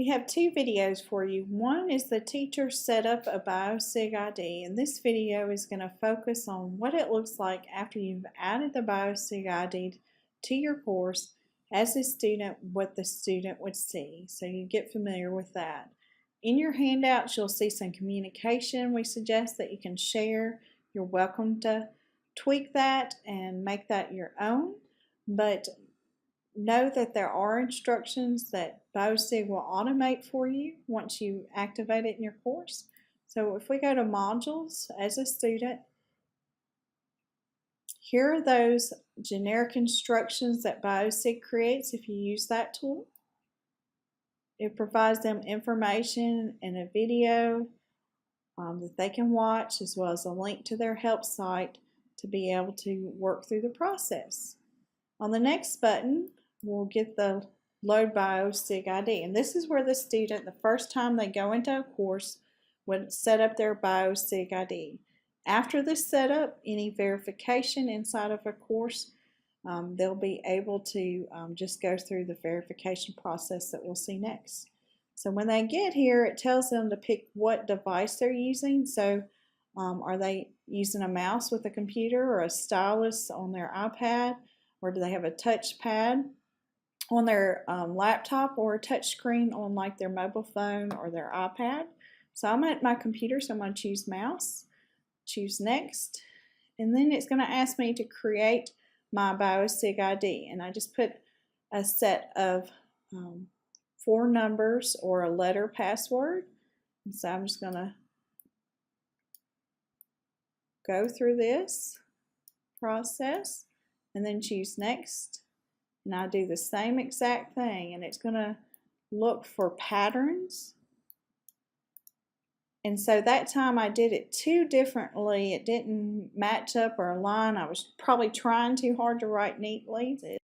We have two videos for you. One is the teacher set up a BIOSig ID, and this video is going to focus on what it looks like after you've added the BIOSig ID to your course as a student, what the student would see. So you get familiar with that. In your handouts, you'll see some communication we suggest that you can share. You're welcome to tweak that and make that your own, but know that there are instructions that BIOSig will automate for you once you activate it in your course. So if we go to modules as a student, here are those generic instructions that BIOSig creates if you use that tool. It provides them information and a video that they can watch, as well as a link to their help site to be able to work through the process. On the next button, we'll get the Load BIOSig ID, and this is where the student, the first time they go into a course, would set up their BIOSig ID. After this setup, any verification inside of a course, they'll be able to just go through the verification process that we'll see next. So when they get here, it tells them to pick what device they're using. So are they using a mouse with a computer or a stylus on their iPad, or do they have a touch pad on their laptop or a touch screen on like their mobile phone or their iPad? So I'm at my computer, so I'm going to choose mouse, choose next, and then it's going to ask me to create my BIOSig ID, and I just put a set of 4 numbers or a letter password, and so I'm just going to go through this process and then choose next. And I do the same exact thing, and it's going to look for patterns. And so that time I did it too differently. It didn't match up or align. I was probably trying too hard to write neatly. So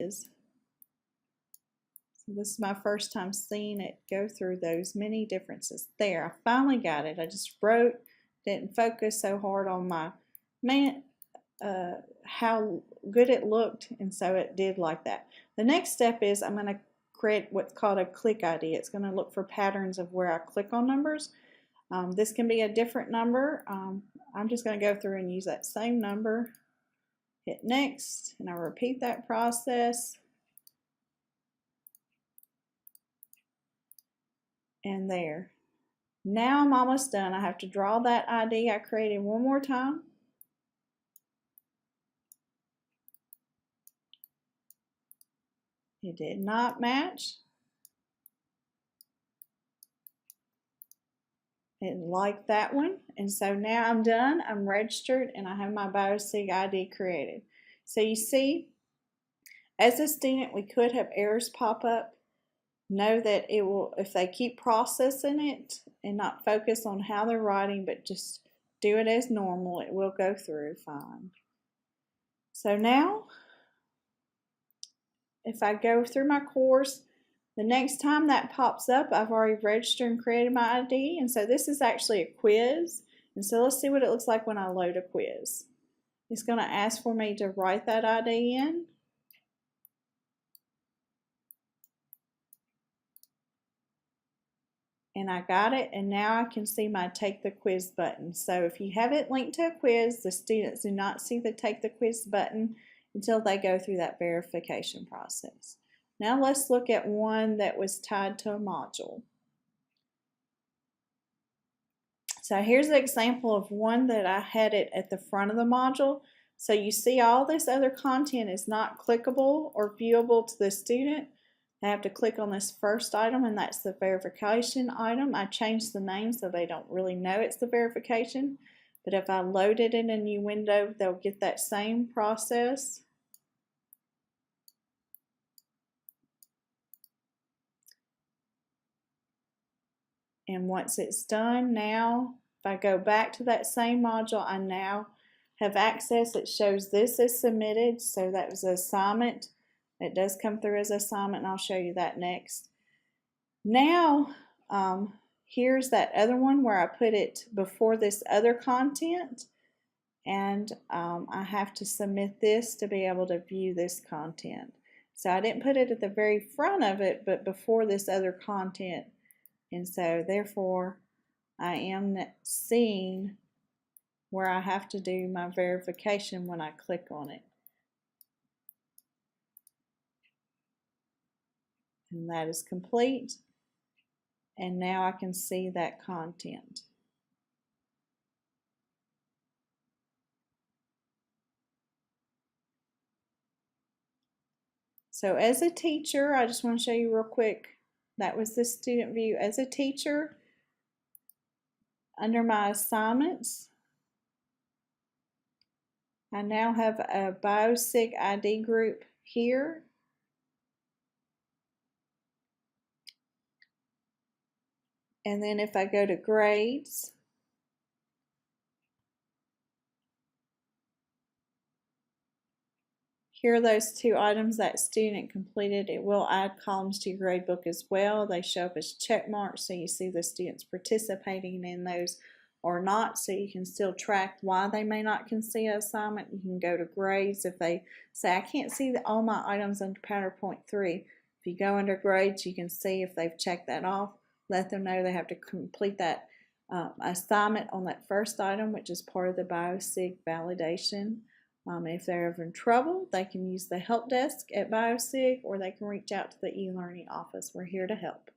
this is my first time seeing it go through those many differences. There, I finally got it. I just wrote, didn't focus so hard on my how good it looked, and so it did like that. The next step is I'm going to create what's called a click ID. It's going to look for patterns of where I click on numbers. This can be a different number. I'm just going to go through and use that same number, hit next, and I repeat that process. And there. Now I'm almost done. I have to draw that ID I created one more time. It did not match. Didn't like that one. And so now I'm done. I'm registered and I have my BIOSig ID created. So you see, as a student, we could have errors pop up. Know that it will, if they keep processing it and not focus on how they're writing, but just do it as normal, it will go through fine. So now, if I go through my course, the next time that pops up, I've already registered and created my ID, and so this is actually a quiz. And so let's see what it looks like when I load a quiz. It's going to ask for me to write that ID in. And I got it, and now I can see my Take the Quiz button. So if you have it linked to a quiz, the students do not see the Take the Quiz button until they go through that verification process. Now let's look at one that was tied to a module. So here's an example of one that I had it at the front of the module. So you see all this other content is not clickable or viewable to the student. They have to click on this first item, and that's the verification item. I changed the name so they don't really know it's the verification. But if I load it in a new window, they'll get that same process. And once it's done, now if I go back to that same module, I now have access. It shows this is submitted, so that was an assignment. It does come through as an assignment, and I'll show you that next. Now, here's that other one where I put it before this other content, and I have to submit this to be able to view this content. So I didn't put it at the very front of it, but before this other content And so therefore I am seeing where I have to do my verification when I click on it. And that is complete. And now I can see that content. So as a teacher, I just want to show you real quick, that was the student view. As a teacher, under my assignments, I now have a BIOSig ID group here. And then if I go to grades, here are those two items that student completed. It will add columns to your gradebook as well. They show up as check marks, so you see the students participating in those or not, so you can still track why they may not can see an assignment. You can go to grades. If they say, I can't see all my items under PowerPoint 3, if you go under grades, you can see if they've checked that off. Let them know they have to complete that assignment on that first item, which is part of the BIOSig validation. If they're having trouble, they can use the help desk at BIOSig, or they can reach out to the e-learning office. We're here to help.